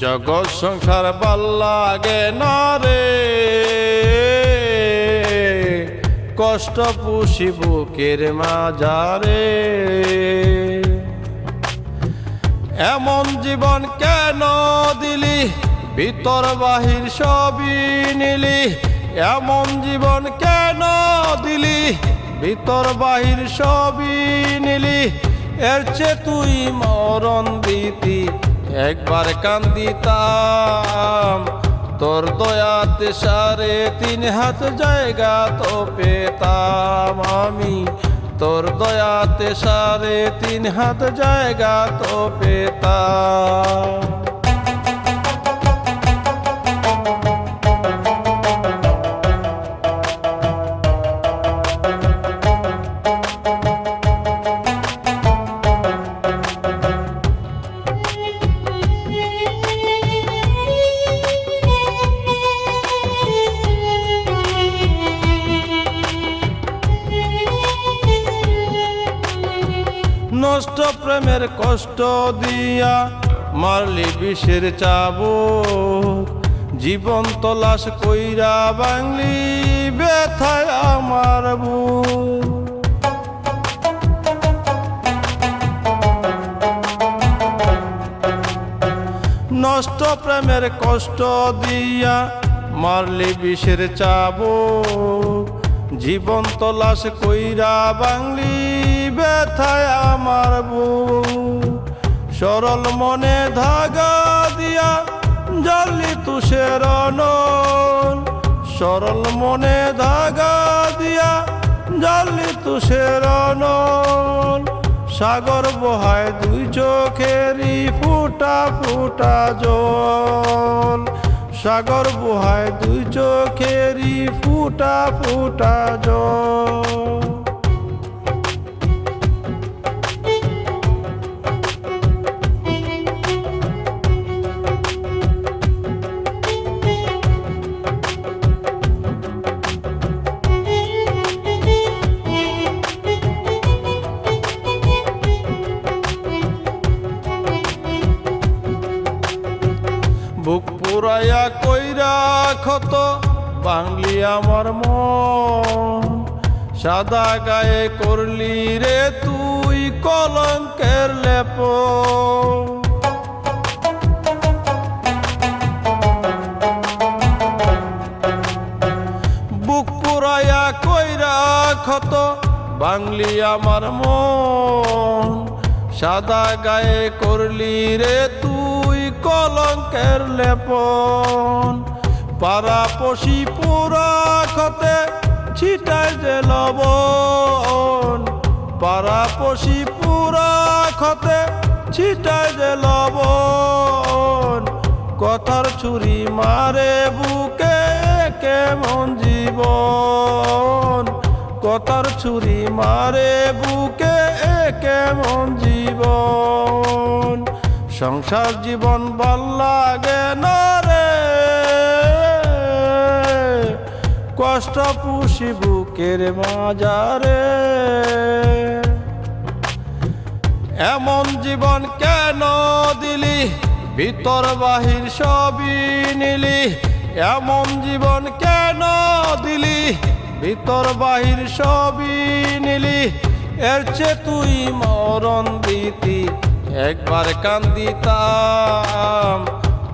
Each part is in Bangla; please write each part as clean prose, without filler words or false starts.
জগৎ সংসার ভাল লাগে না রে, কষ্ট পুষি বুকের মাঝারে। এমন জীবন কেন দিলি, ভিতর বাহির সবই নিলি। এমন জীবন কেন দিলি, ভিতর বাহির সবই নিলি। এর চেয়ে তুই মরণ দিতি, একবার কান্দিতাম। তোর দয়াতে 3.5 হাত জায়গা তো পেতাম আমি। তোর দয়াতে 3.5 হাত জায়গা তো পেতাম। নষ্ট প্রেমের কষ্ট দিয়া মারলি বিষের চাবুক। জীবন তলাশ কইরা বাংলি ব্যথায় আমার বুক। নষ্ট প্রেমের কষ্ট দিয়া মারলি বিষের চাবুক। জীবন তলাশ কইরা বাংলি ব্যথায় আমার বুক। সরল মনে ধাগা দিয়া জালি তুষের নল। সরল মনে ধাগা দিয়া জালি তুষের নল। সাগর বহায় 2 চোখেরই ফুটা ফুটা জল। সাগর বহায় 2 চোখেরই ফুটা ফুটা জল। বুক পুরাইয়া কইরা ক্ষত বাংলি আমার মন। সাদা গায়ে করলি রে তুই কলঙ্কের লেপন। বুক পুরাইয়া কইরা ক্ষত বাংলি আমার মন। সাদা গায়ে করলি রে তুই কলঙ্কের লেপন। পাড়াপড়শি পুরা ক্ষতে ছিটায় যে লবণ। পাড়াপড়শি পুরা ক্ষতে ছিটায় যে লবণ। কথার ছুরি মারে বুকে কেমন জীবন। কথার ছুরি মারে বুকে কেমন জীবন। সংসার জীবন ভাল লাগে না রে, কষ্ট পুষি বুকের মাঝারে। এমন জীবন কেন দিলি, ভিতর বাহির সবই নিলি। এমন জীবন কেন দিলি, ভিতর বাহির সবই নিলি। এর চেয়ে তুই মরণ দিতি, একবার কান্দিতাম।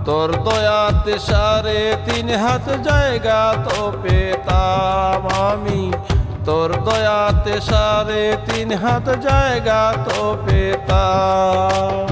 তোর দয়াতে 3.5 হাত জায়গা তো পেতাম আমি। তোর দয়াতে 3.5 হাত জায়গা তো পেতাম।